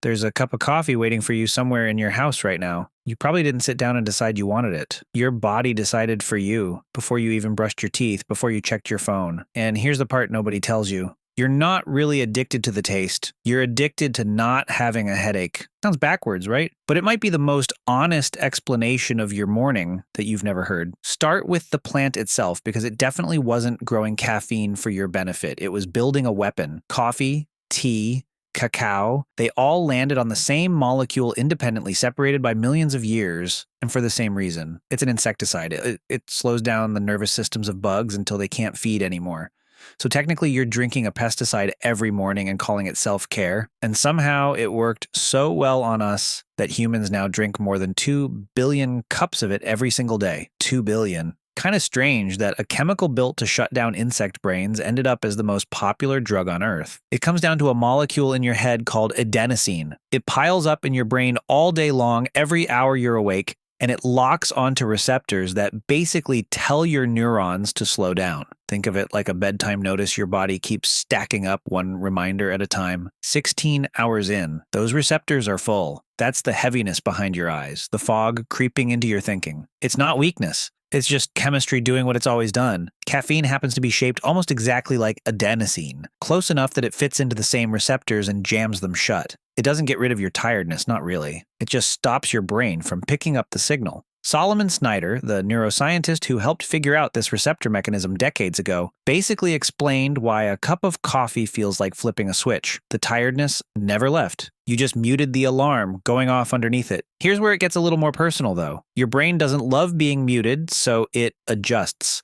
There's a cup of coffee waiting for you somewhere in your house right now. You probably didn't sit down and decide you wanted it. Your body decided for you before you even brushed your teeth, before you checked your phone. And here's the part nobody tells you. You're not really addicted to the taste. You're addicted to not having a headache. Sounds backwards, right? But it might be the most honest explanation of your morning that you've never heard. Start with the plant itself, because it definitely wasn't growing caffeine for your benefit. It was building a weapon. Coffee, tea, cacao, they all landed on the same molecule independently, separated by millions of years, and for the same reason. It's an insecticide. It slows down the nervous systems of bugs until they can't feed anymore. So technically, you're drinking a pesticide every morning and calling it self-care. And somehow it worked so well on us that humans now drink more than 2 billion cups of it every single day. 2 billion. Kind of strange that a chemical built to shut down insect brains ended up as the most popular drug on Earth. It comes down to a molecule in your head called adenosine. It piles up in your brain all day long, every hour you're awake, and it locks onto receptors that basically tell your neurons to slow down. Think of it like a bedtime notice your body keeps stacking up one reminder at a time. 16 hours in, those receptors are full. That's the heaviness behind your eyes, the fog creeping into your thinking. It's not weakness. It's just chemistry doing what it's always done. Caffeine happens to be shaped almost exactly like adenosine, close enough that it fits into the same receptors and jams them shut. It doesn't get rid of your tiredness, not really. It just stops your brain from picking up the signal. Solomon Snyder, the neuroscientist who helped figure out this receptor mechanism decades ago, basically explained why a cup of coffee feels like flipping a switch. The tiredness never left. You just muted the alarm going off underneath it. Here's where it gets a little more personal, though. Your brain doesn't love being muted, so it adjusts.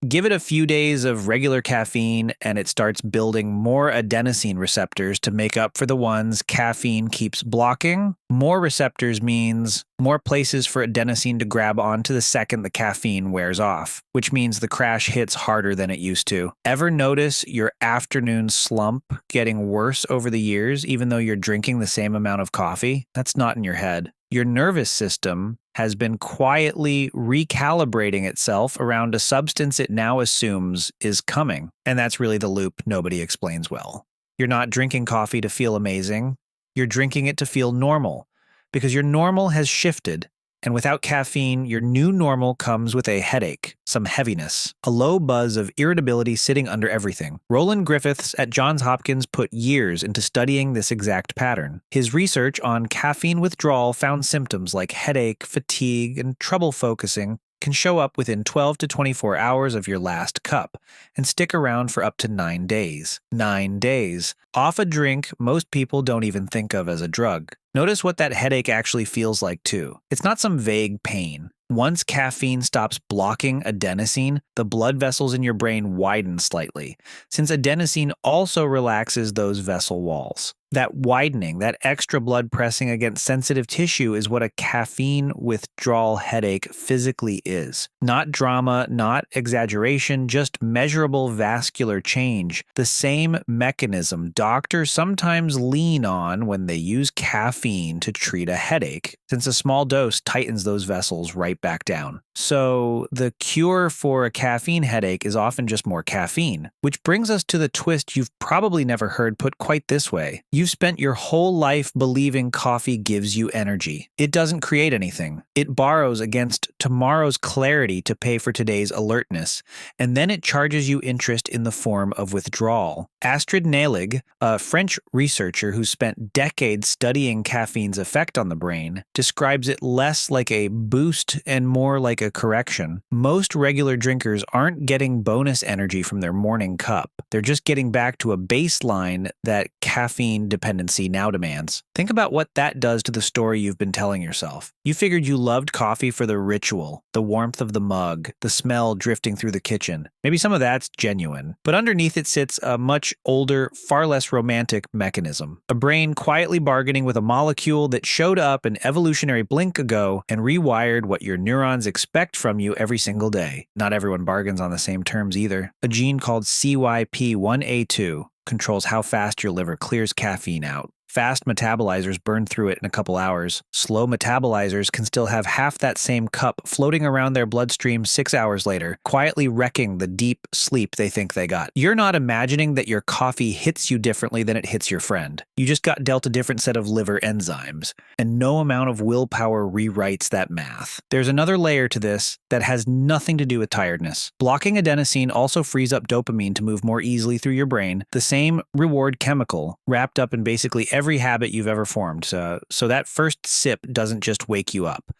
Give it a few days of regular caffeine and it starts building more adenosine receptors to make up for the ones caffeine keeps blocking. More receptors means more places for adenosine to grab onto the second the caffeine wears off, which means the crash hits harder than it used to. Ever notice your afternoon slump getting worse over the years, even though you're drinking the same amount of coffee? That's not in your head. Your nervous system has been quietly recalibrating itself around a substance it now assumes is coming. And that's really the loop nobody explains well. You're not drinking coffee to feel amazing. You're drinking it to feel normal, because your normal has shifted. And without caffeine, your new normal comes with a headache, some heaviness, a low buzz of irritability sitting under everything. Roland Griffiths at Johns Hopkins put years into studying this exact pattern. His research on caffeine withdrawal found symptoms like headache, fatigue, and trouble focusing can show up within 12 to 24 hours of your last cup and stick around for up to 9 days. 9 days. Off a drink most people don't even think of as a drug. Notice what that headache actually feels like too. It's not some vague pain. Once caffeine stops blocking adenosine, the blood vessels in your brain widen slightly, since adenosine also relaxes those vessel walls. That widening, that extra blood pressing against sensitive tissue is what a caffeine withdrawal headache physically is. Not drama, not exaggeration, just measurable vascular change. The same mechanism doctors sometimes lean on when they use caffeine to treat a headache, since a small dose tightens those vessels right back down. So the cure for a caffeine headache is often just more caffeine, which brings us to the twist you've probably never heard put quite this way. You've spent your whole life believing coffee gives you energy. It doesn't create anything. It borrows against tomorrow's clarity to pay for today's alertness, and then it charges you interest in the form of withdrawal. Astrid Naelig, a French researcher who spent decades studying caffeine's effect on the brain, describes it less like a boost and more like a correction. Most regular drinkers aren't getting bonus energy from their morning cup. They're just getting back to a baseline that caffeine dependency now demands. Think about what that does to the story you've been telling yourself. You figured you loved coffee for the ritual, the warmth of the mug, the smell drifting through the kitchen. Maybe some of that's genuine, but underneath it sits a much older, far less romantic mechanism. A brain quietly bargaining with a molecule that showed up an evolutionary blink ago and rewired what your neurons expect from you every single day. Not everyone bargains on the same terms either. A gene called CYP1A2 controls how fast your liver clears caffeine out. Fast metabolizers burn through it in a couple hours. Slow metabolizers can still have half that same cup floating around their bloodstream 6 hours later, quietly wrecking the deep sleep they think they got. You're not imagining that your coffee hits you differently than it hits your friend. You just got dealt a different set of liver enzymes, and no amount of willpower rewrites that math. There's another layer to this that has nothing to do with tiredness. Blocking adenosine also frees up dopamine to move more easily through your brain, the same reward chemical wrapped up in basically every habit you've ever formed. So that first sip doesn't just wake you up.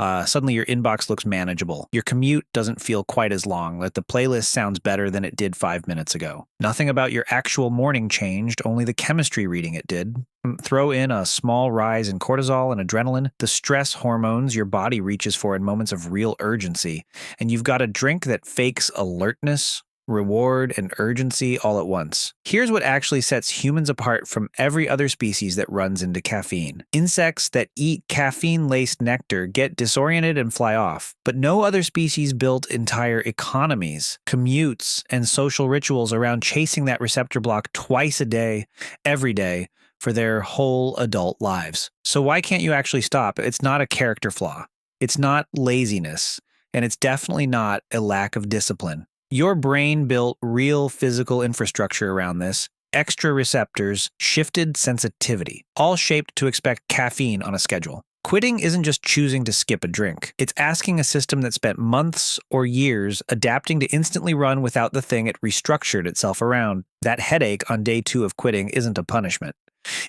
Suddenly your inbox looks manageable. Your commute doesn't feel quite as long. Like the playlist sounds better than it did 5 minutes ago. Nothing about your actual morning changed, only the chemistry reading it did. Throw in a small rise in cortisol and adrenaline, the stress hormones your body reaches for in moments of real urgency, and you've got a drink that fakes alertness, reward, and urgency all at once. Here's what actually sets humans apart from every other species that runs into caffeine. Insects that eat caffeine-laced nectar get disoriented and fly off, but no other species built entire economies, commutes, and social rituals around chasing that receptor block twice a day, every day, for their whole adult lives. So why can't you actually stop? It's not a character flaw. It's not laziness, and it's definitely not a lack of discipline. Your brain built real physical infrastructure around this, extra receptors, shifted sensitivity, all shaped to expect caffeine on a schedule. Quitting isn't just choosing to skip a drink. It's asking a system that spent months or years adapting to instantly run without the thing it restructured itself around. That headache on day 2 of quitting isn't a punishment.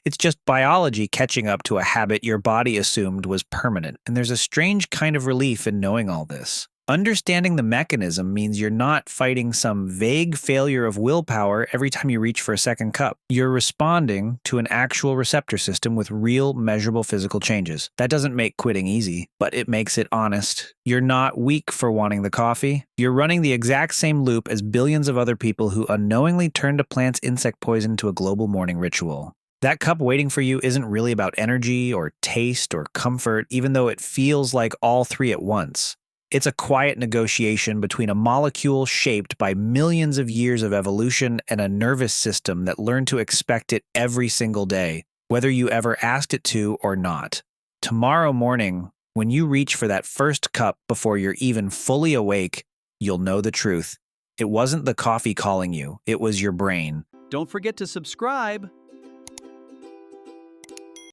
It's just biology catching up to a habit your body assumed was permanent, and there's a strange kind of relief in knowing all this. Understanding the mechanism means you're not fighting some vague failure of willpower every time you reach for a second cup. You're responding to an actual receptor system with real, measurable physical changes. That doesn't make quitting easy, but it makes it honest. You're not weak for wanting the coffee. You're running the exact same loop as billions of other people who unknowingly turn to plants' insect poison to a global morning ritual. That cup waiting for you isn't really about energy or taste or comfort, even though it feels like all three at once. It's a quiet negotiation between a molecule shaped by millions of years of evolution and a nervous system that learned to expect it every single day, whether you ever asked it to or not. Tomorrow morning, when you reach for that first cup before you're even fully awake, you'll know the truth. It wasn't the coffee calling you, it was your brain. Don't forget to subscribe.